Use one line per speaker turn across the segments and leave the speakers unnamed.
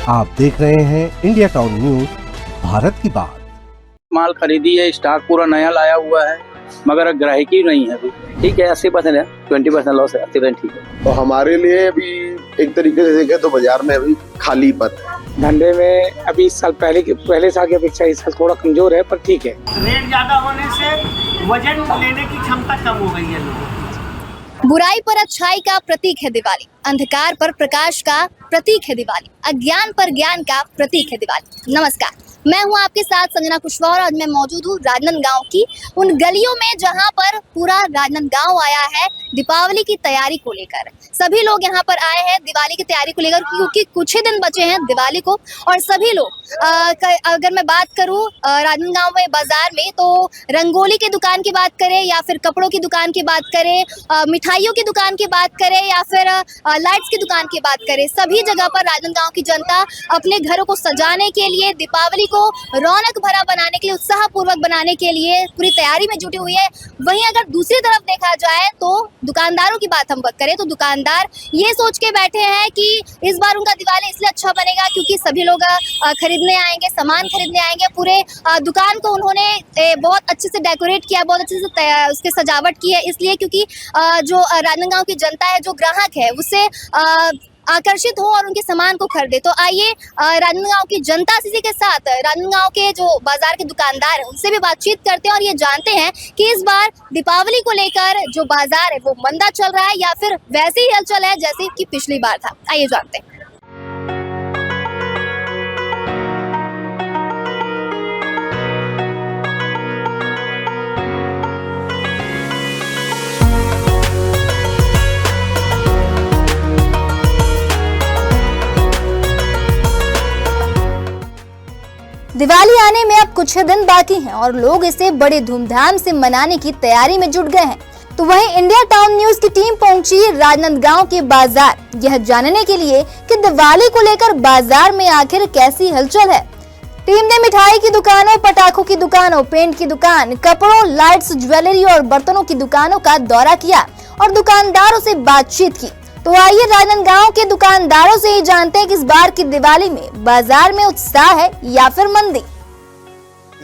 आप देख रहे हैं इंडिया टाउन न्यूज, भारत की बात।
माल खरीदी है, स्टॉक पूरा नया लाया हुआ है, मगर ग्राहकी नहीं है अभी। ठीक है, 80% है, 20% लॉस है, 80% ठीक है।
तो हमारे लिए अभी एक तरीके से देखें तो बाजार में अभी खाली पन है।
धंधे में अभी इस साल पहले साल की अपेक्षा इस साल थोड़ा कमजोर है, पर ठीक है।
रेट ज्यादा होने से वजन लेने की क्षमता कम हो गई है लोगों की।
बुराई पर अच्छाई का प्रतीक है दिवाली, अंधकार पर प्रकाश का प्रतीक है दिवाली, अज्ञान पर ज्ञान का प्रतीक है दिवाली। नमस्कार, मैं हूं आपके साथ संजना कुशवाहा और आज मैं मौजूद हूं राजनांदगांव की उन गलियों में जहां पर पूरा राजनांदगांव आया है दीपावली की तैयारी को लेकर। सभी लोग यहां पर आए हैं दिवाली की तैयारी को लेकर, क्योंकि कुछ ही दिन बचे हैं दिवाली को। और सभी लोग अगर मैं बात करूं राजनांदगांव में बाजार में, तो रंगोली की दुकान की बात करें या फिर कपड़ों की दुकान की बात करें, मिठाइयों की दुकान की बात करें या फिर लाइट्स की दुकान की बात करें, सभी जगह पर राजनांदगांव की जनता अपने घरों को सजाने के लिए, दीपावली को रौनक भरा बनाने के लिए, उत्साह पूर्वक बनाने के लिए पूरी तैयारी में जुटी हुई है। वहीं अगर दूसरी तरफ देखा जाए तो दुकानदारों की बात हम करें तो दुकानदार ये सोच के बैठे हैं कि इस बार उनका दिवाली इसलिए अच्छा बनेगा क्योंकि सभी लोग खरीदने आएंगे, सामान खरीदने आएंगे। पूरे दुकान को उन्होंने बहुत अच्छे से डेकोरेट किया, बहुत अच्छे से उसकी सजावट की है, इसलिए क्योंकि जो राजनांदगांव की जनता है, जो ग्राहक है, उससे आकर्षित हो और उनके सामान को खरीदे। तो आइए राजनांदगांव की जनता से के साथ राजनांदगांव के जो बाजार के दुकानदार हैं उनसे भी बातचीत करते हैं और ये जानते हैं कि इस बार दीपावली को लेकर जो बाजार है वो मंदा चल रहा है या फिर वैसे ही हलचल है जैसे कि पिछली बार था। आइए जानते हैं। दिवाली आने में अब कुछ ही दिन बाकी हैं और लोग इसे बड़े धूमधाम से मनाने की तैयारी में जुट गए हैं। तो वहीं इंडिया टाउन न्यूज की टीम पहुंची राजनांदगांव के बाजार, यह जानने के लिए कि दिवाली को लेकर बाजार में आखिर कैसी हलचल है। टीम ने मिठाई की दुकानों, पटाखों की दुकानों, पेंट की दुकान, कपड़ों, लाइट्स, ज्वेलरी और बर्तनों की दुकानों का दौरा किया और दुकानदारों से बातचीत की। तो आइए राजनांदगांव के दुकानदारों से ही जानते हैं कि इस बार की दिवाली में बाजार में उत्साह है या फिर मंदी।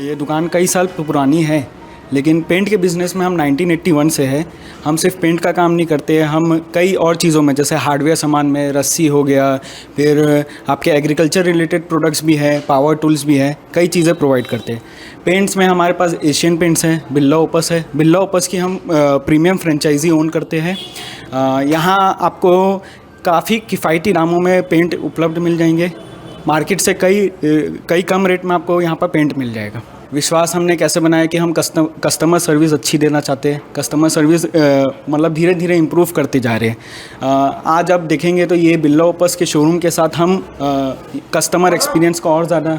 ये दुकान कई साल पुरानी है, लेकिन पेंट के बिज़नेस में हम 1981 से है। हम सिर्फ पेंट का काम नहीं करते हैं, हम कई और चीज़ों में, जैसे हार्डवेयर सामान में रस्सी हो गया, फिर आपके एग्रीकल्चर रिलेटेड प्रोडक्ट्स भी है, पावर टूल्स भी है, कई चीज़ें प्रोवाइड करते हैं। पेंट्स में हमारे पास एशियन पेंट्स हैं, बिरला ओपस है। बिरला ओपस की हम प्रीमियम फ्रेंचाइजी ओन करते हैं। यहाँ आपको काफ़ी किफ़ायती दामों में पेंट उपलब्ध मिल जाएंगे। मार्केट से कई कम रेट में आपको यहाँ पर पेंट मिल जाएगा। विश्वास हमने कैसे बनाया कि हम कस्टमर सर्विस अच्छी देना चाहते हैं। कस्टमर सर्विस मतलब धीरे धीरे इम्प्रूव करते जा रहे हैं। आज आप देखेंगे तो ये बिरला ओपस के शोरूम के साथ हम कस्टमर एक्सपीरियंस को और ज़्यादा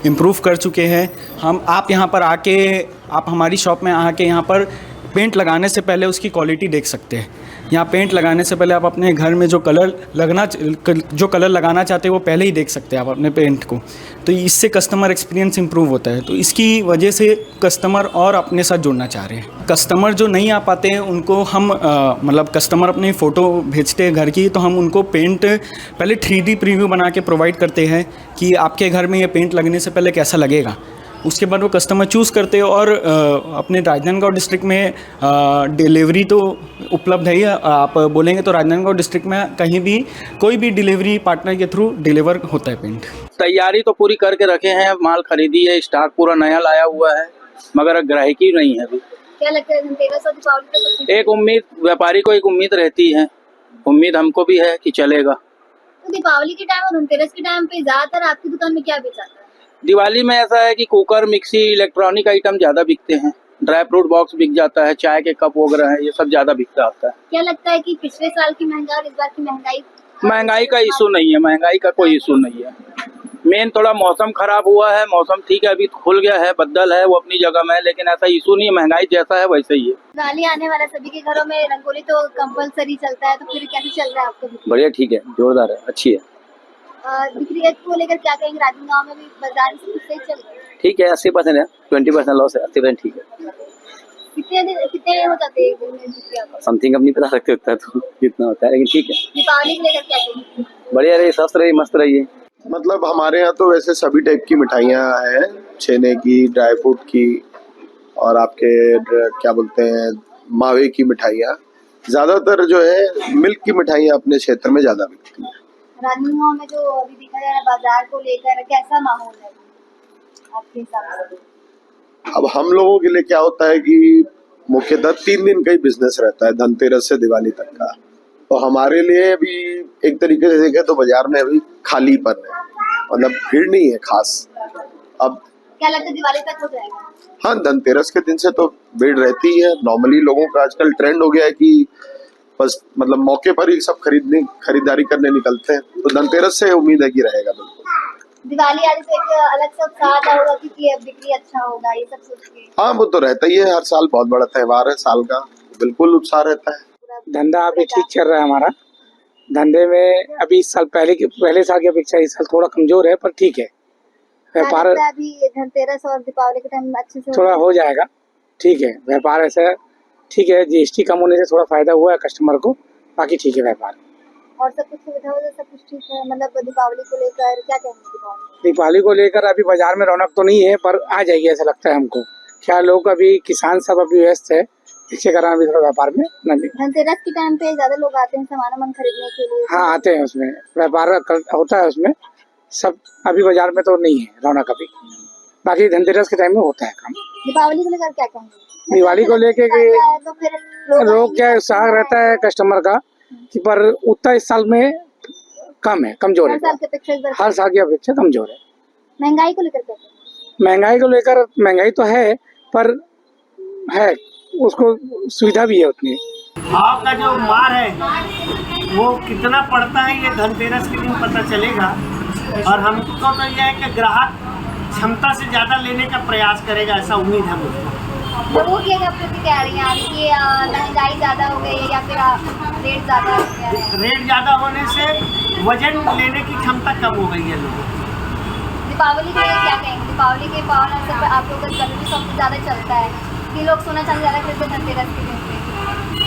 इम्प्रूव कर चुके हैं। आप यहाँ पर आके, आप हमारी शॉप में आके यहाँ पर पेंट लगाने से पहले उसकी क्वालिटी देख सकते हैं। यहाँ पेंट लगाने से पहले आप अपने घर में जो कलर लगाना चाहते हैं वो पहले ही देख सकते हैं आप अपने पेंट को। तो इससे कस्टमर एक्सपीरियंस इंप्रूव होता है। तो इसकी वजह से कस्टमर और अपने साथ जुड़ना चाह रहे हैं। कस्टमर जो नहीं आ पाते हैं उनको हम मतलब कस्टमर अपनी फ़ोटो भेजते हैं घर की, तो हम उनको पेंट पहले 3D प्रीव्यू बना के प्रोवाइड करते हैं कि आपके घर में ये पेंट लगने से पहले कैसा लगेगा। उसके बाद वो कस्टमर चूज़ करते हैं और अपने राजनांदगांव डिस्ट्रिक्ट में डिलीवरी तो उपलब्ध है ही। आप बोलेंगे तो राजनांदगांव डिस्ट्रिक्ट में कहीं भी कोई भी डिलीवरी पार्टनर के थ्रू डिलीवर होता है पेंट।
तैयारी तो पूरी करके रखे हैं, माल खरीदी है, स्टॉक पूरा नया लाया हुआ है, मगर ग्राहकी नहीं है अभी।
क्या लगता है धनतेरस और दीपावली
एक उम्मीद, व्यापारी को एक उम्मीद रहती है, उम्मीद हमको भी है कि चलेगा।
तो दीपावली के टाइम और धनतेरस के टाइम पे ज्यादातर आपकी दुकान में क्या बेचा जाता है?
दिवाली में ऐसा है कि कुकर, मिक्सी, इलेक्ट्रॉनिक आइटम ज्यादा बिकते हैं। ड्राई फ्रूट बॉक्स बिक जाता है, चाय के कप वगैरह है, ये सब ज्यादा बिकता होता है।
क्या लगता है कि पिछले साल की महंगाई और इस बार की
महंगाई का इशू नहीं है, महंगाई का कोई इशू नहीं है। मेन थोड़ा मौसम खराब हुआ है, मौसम ठीक है, अभी खुल गया है, बदल है, वो अपनी जगह में है, लेकिन ऐसा इशू नहीं है। महंगाई जैसा है वैसे ही है।
दिवाली आने वाला, सभी के घरों में रंगोली तो कंपलसरी चलता है, तो फिर कैसे चल रहा है आपको?
बढ़िया, ठीक है, जोरदार है, अच्छी है।
बिक्री को लेकर क्या कहेंगे? राजनांदगांव में भी बाजार सही चल रहा है?
ठीक है, 80% है, 20% लॉस है, 80% ठीक है।
कितने हो जाते हैं?
समथिंग अपनी बता सकते होता है तो कितना होता है, लेकिन ठीक है।
दीपावली को लेकर क्या कहेंगे?
बढ़िया रही, स्वस्थ रही, मस्त रहिए।
मतलब हमारे यहाँ तो वैसे सभी टाइप की मिठाइयाँ हैं, छेने की, ड्राई फ्रूट की और आपके क्या बोलते हैं मावे की मिठाइयाँ। ज्यादातर जो है मिल्क की मिठाइयाँ अपने क्षेत्र में ज्यादा बिकती हैं।
राजनांदगांव में जो अभी दिखा जा रहा है बाजार को लेकर कैसा माहौल है आपके हिसाब से?
अब हम लोगों के लिए क्या होता है कि मुख्यतः 3 दिन का ही बिजनेस रहता है, धनतेरस से दिवाली तक का। तो हमारे लिए भी एक तरीके से देखें तो बाजार में अभी खालीपन है, मतलब भीड़ नहीं है खास। अब
क्या लगता है दिवाली तक हो जाएगा?
हाँ, धनतेरस के दिन से तो भीड़ रहती है। नॉर्मली लोगों का आजकल ट्रेंड हो गया है कि बस मतलब मौके पर ही सब खरीदारी करने निकलते हैं, तो धनतेरस से उम्मीद है कि रहेगा। बिल्कुल
दिवाली आने से एक अलग सा उत्साह आता होगा कि अब बिक्री अच्छा होगा, ये सब सोच के।
हाँ, वो तो रहता ही है, हर साल बहुत बड़ा त्योहार है साल का, बिल्कुल उत्साह रहता है।
धंधा अभी ठीक चल रहा है हमारा। धंधे में अभी इस साल पहले साल की अपेक्षा इस साल थोड़ा कमजोर है, पर ठीक है। व्यापार
अभी धनतेरस और दीपावली के टाइम अच्छे से
थोड़ा हो जाएगा, ठीक है। व्यापार ऐसा ठीक है, जीएसटी कम होने से थोड़ा फायदा हुआ है कस्टमर को, बाकी ठीक है व्यापार।
और सब कुछ सुविधा हो सब कुछ ठीक है। मतलब दीपावली को लेकर क्या कहेंगे?
दीपावली को लेकर अभी बाजार में रौनक तो नहीं है, पर आ जाएगी ऐसा लगता है हमको। क्या लोग अभी किसान सब अभी व्यस्त है, इसके कारण अभी थोड़ा व्यापार में नहीं।
धनतेरस के टाइम पे ज्यादा लोग आते हैं सामान खरीदने के लिए।
हाँ, आते हैं, उसमें व्यापार होता है उसमें सब। अभी बाजार में तो नहीं है रौनक अभी, बाकी धनतेरस के टाइम में होता है काम।
दीपावली को लेकर क्या कहेंगे?
दिवाली को लेके
तो फिर
लोग क्या उत्साह रहता है कस्टमर का, कि पर उतना इस साल में कम है, कमजोर है। हर साल की अपेक्षा कमजोर है।
महंगाई को लेकर क्या कहेंगे?
महंगाई को लेकर महंगाई तो है, पर है उसको सुविधा भी है उतनी।
भाव का जो मार है वो कितना पड़ता है ये धनतेरस के दिन पता चलेगा। और हमको तो यह है कि ग्राहक क्षमता से ज्यादा लेने का प्रयास करेगा, ऐसा उम्मीद है मुझको।
लोगों की क्या प्रतिक्रिया आ रही है कि महंगाई ज्यादा हो गई है या फिर रेट ज्यादा हो गया है?
रेट ज्यादा होने से वजन लेने की क्षमता कम हो गई है लोगों की।
दीपावली के लिए क्या कहेंगे? दीपावली के पावन अवसर पर आप लोगों का ज्वेलरी सबसे ज्यादा चलता है कि लोग सोना चांदी ज्यादा खरीदते हैं धनतेरस के दिन पे?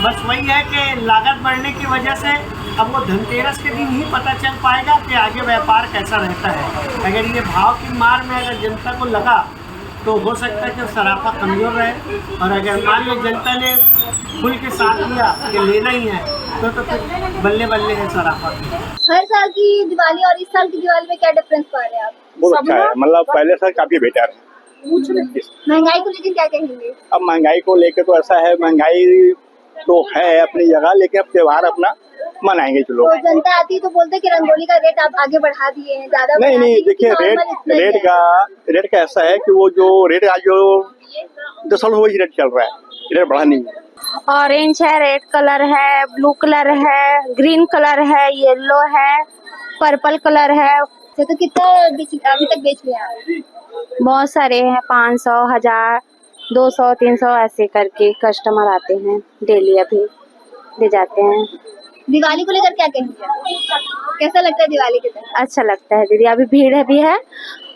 बस वही है कि लागत बढ़ने की वजह से अब वो धनतेरस के दिन ही पता चल पाएगा कि आगे व्यापार कैसा रहता है। अगर ये भाव की मार में अगर जनता को लगा तो हो सकता है कि सराफा कमजोर रहे, और अगर मान लो जनता ने खुल के साथ लिया कि लेना ही है तो फिर बल्ले बल्ले है सराफा की।
हर साल की दिवाली और इस साल की दिवाली में क्या डिफरेंस पा रहे हैं आप?
बहुत अच्छा है, मतलब पहले से काफी बेटर है।
महंगाई को लेकर क्या कहेंगे?
अब महंगाई को लेकर तो ऐसा है, महंगाई तो है अपनी जगह, लेकिन अब त्योहार अपना मनाएंगे चलो।
तो जनता आती है तो बोलते हैं कि रंगोली का रेट आप आगे बढ़ा दिए हैं, ज्यादा
नहीं, देखिए रेट का ऐसा है कि वो जो रेट आज जो 10 साल वही रेट चल रहा है, रेट बढ़ा नहीं है।
ऑरेंज है, रेड कलर है, ब्लू कलर है, ग्रीन कलर है, येलो है, पर्पल कलर है।
तो कितना अभी तक बेच लिया आप?
बहुत सारे हैं, 500, 1000, 200, 300 ऐसे करके कस्टमर आते हैं डेली, अभी ले जाते हैं।
दिवाली को लेकर क्या कहेंगे? कैसा लगता है दिवाली के दिन?
अच्छा लगता है दीदी, अभी भीड़ भी है।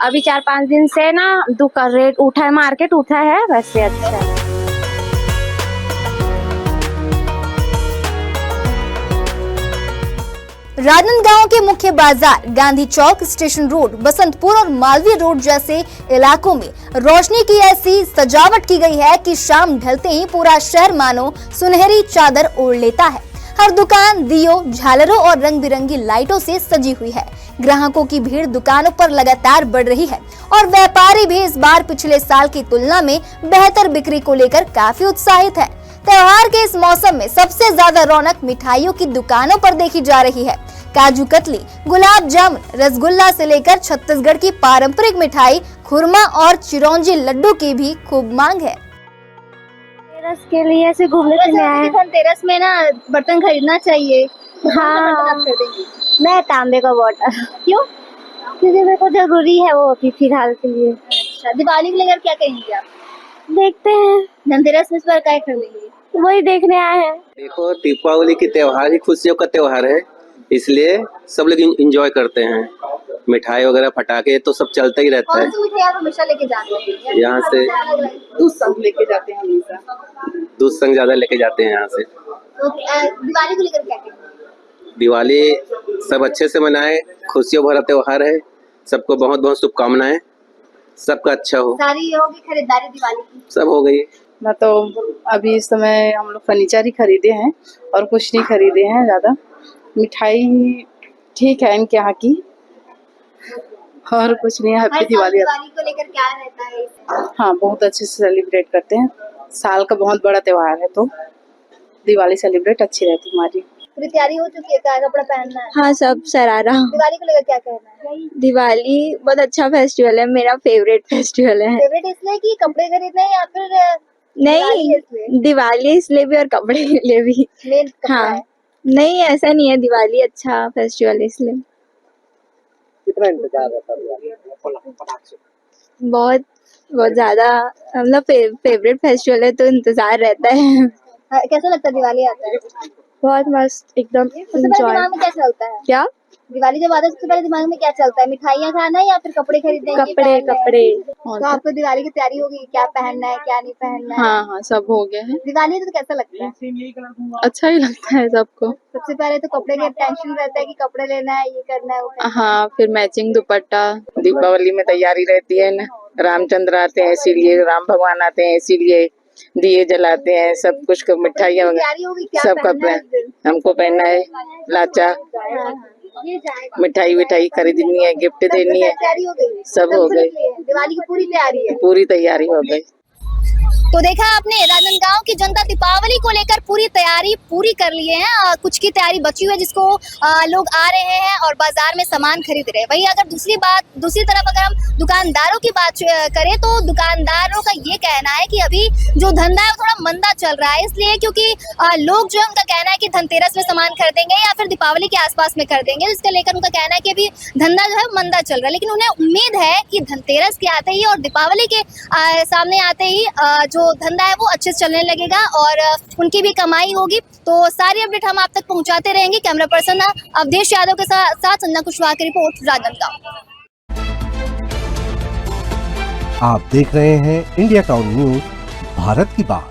अभी 4-5 दिन से ना दुकान रेट उठा है, मार्केट उठा है, वैसे अच्छा है।
राजनांदगांव के मुख्य बाजार गांधी चौक, स्टेशन रोड, बसंतपुर और मालवीय रोड जैसे इलाकों में रोशनी की ऐसी सजावट की गई है कि शाम ढलते ही पूरा शहर मानो सुनहरी चादर ओढ़ लेता है। हर दुकान दियों, झालरों और रंग बिरंगी लाइटों से सजी हुई है। ग्राहकों की भीड़ दुकानों पर लगातार बढ़ रही है और व्यापारी भी इस बार पिछले साल की तुलना में बेहतर बिक्री को लेकर काफी उत्साहित है। त्योहार के इस मौसम में सबसे ज्यादा रौनक मिठाइयों की दुकानों पर देखी जा रही है। काजू कतली, गुलाब जामुन, रसगुल्ला से लेकर छत्तीसगढ़ की पारंपरिक मिठाई खुरमा और चिरौंजी लड्डू की भी खूब मांग है।
धनतेरस के लिए ऐसे घूमने फिरने आए हैं।
धनतेरस में ना बर्तन खरीदना चाहिए।
हाँ,
खरीदेंगे?
मैं तांबे का बॉटल।
क्यों?
क्योंकि मेरे को जरूरी है वो अभी फिलहाल के लिए।
अच्छा, दिवाली को लेकर क्या कहेंगे आप?
देखते हैं,
धनतेरस में इस बार क्या खरीदेंगे?
वही देखने आए हैं।
देखो, दीपावली की त्योहार ही खुशियों का त्योहार है, इसलिए सब लोग इंजॉय करते हैं। मिठाई वगैरह, पटाखे तो सब चलता ही रहता है।
कौन सी मिठाई आप हमेशा लेके जाते हैं?
यहाँ से
दूध संग लेके जाते हैं हमेशा।
दूध संग ज्यादा लेके जाते हैं यहाँ से।
तो दिवाली को लेकर क्या कहेंगे?
दिवाली सब अच्छे से मनाए, खुशियों भरा त्योहार है। सबको बहुत बहुत शुभकामनाएं, सबका अच्छा हो।
सारी होगी खरीदारी दिवाली की?
सब हो गई।
ना तो अभी इस समय हम लोग फर्नीचर ही खरीदे हैं और कुछ नहीं खरीदे हैं ज़्यादा। मिठाई ठीक है इनके यहाँ की, और कुछ नहीं। हैप्पी दिवाली।
दिवाली को लेकर क्या रहता है?
हाँ, बहुत अच्छे से सेलिब्रेट करते हैं। साल का बहुत बड़ा त्योहार है तो दिवाली सेलिब्रेट अच्छी रहती है हमारी।
पूरी तैयारी हो चुकी है? क्या कपड़ा पहनना है?
हाँ, सब सरारा।
दिवाली को लेकर क्या कहना है?
दिवाली बहुत अच्छा फेस्टिवल है, मेरा फेवरेट फेस्टिवल है।
फेवरेट इसलिए कि कपड़े खरीदने या फिर
नहीं, दिवाली इसलिए भी और कपड़े के लिए भी।
मेन कपड़ा
हाँ,
है।
नहीं ऐसा नहीं है, दिवाली अच्छा फेस्टिवल है इसलिए।
कितना इंतजार रहता है?
बहुत बहुत ज्यादा, मतलब फेवरेट फेस्टिवल है तो इंतजार रहता है।
कैसा लगता है दिवाली आता है?
बहुत मस्त, एकदम
सबसे पहले
एंजॉय।
दिमाग में क्या चलता है?
क्या?
दिवाली जब आता है सबसे पहले दिमाग में क्या चलता है? मिठाइयाँ खाना या फिर कपड़े खरीदने?
कपड़े कपड़े।
तो आपको दिवाली की तैयारी होगी, क्या पहनना है क्या नहीं पहनना है?
हाँ हाँ, सब हो गया है।
दिवाली तो कैसा लगता है?
अच्छा ही लगता है सबको।
सबसे पहले तो कपड़े का टेंशन रहता है कि कपड़े लेना है, ये करना है, वो करना है।
हाँ, फिर मैचिंग दुपट्टा। दीपावली में तैयारी रहती है ना, रामचंद्र आते हैं इसीलिए, राम भगवान आते हैं इसीलिए दिए जलाते हैं, सब कुछ मिठाइयाँ
तैयारी होगी, क्या
सब
पहनना है
कपड़े
उस दिन?
हमको पहनना है। लाचा
ये जाएगा।
मिठाई विठाई खरीदनी है, गिफ्ट देनी है,
तैयारी हो गई?
सब हो गई।
दिवाली की पूरी तैयारी है?
पूरी तैयारी हो गई।
तो देखा आपने, राजनांदगांव की जनता दीपावली को लेकर पूरी तैयारी पूरी कर लिए हैं। कुछ की तैयारी बची हुई है जिसको लोग आ रहे हैं और बाजार में सामान खरीद रहे हैं। वहीं अगर दूसरी तरफ अगर हम दुकानदारों की बात करें तो दुकानदारों का ये कहना है कि अभी जो धंधा है वो थोड़ा मंदा चल रहा है, इसलिए क्योंकि लोग जो है उनका कहना है कि धनतेरस में सामान खरीदेंगे या फिर दीपावली के आसपास में खरीदेंगे। इसको लेकर उनका कहना है कि अभी धंधा जो है मंदा चल रहा है, लेकिन उन्हें उम्मीद है कि धनतेरस के आते ही और दीपावली के सामने आते ही जो धंधा है वो अच्छे से चलने लगेगा और उनकी भी कमाई होगी। तो सारी अपडेट हम आप तक पहुंचाते रहेंगे। कैमरा पर्सन अवधेश यादव के साथ संजना कुशवाहा की रिपोर्ट, राजनांदगांव।
आप देख रहे हैं इंडिया टाउन न्यूज, भारत की बात।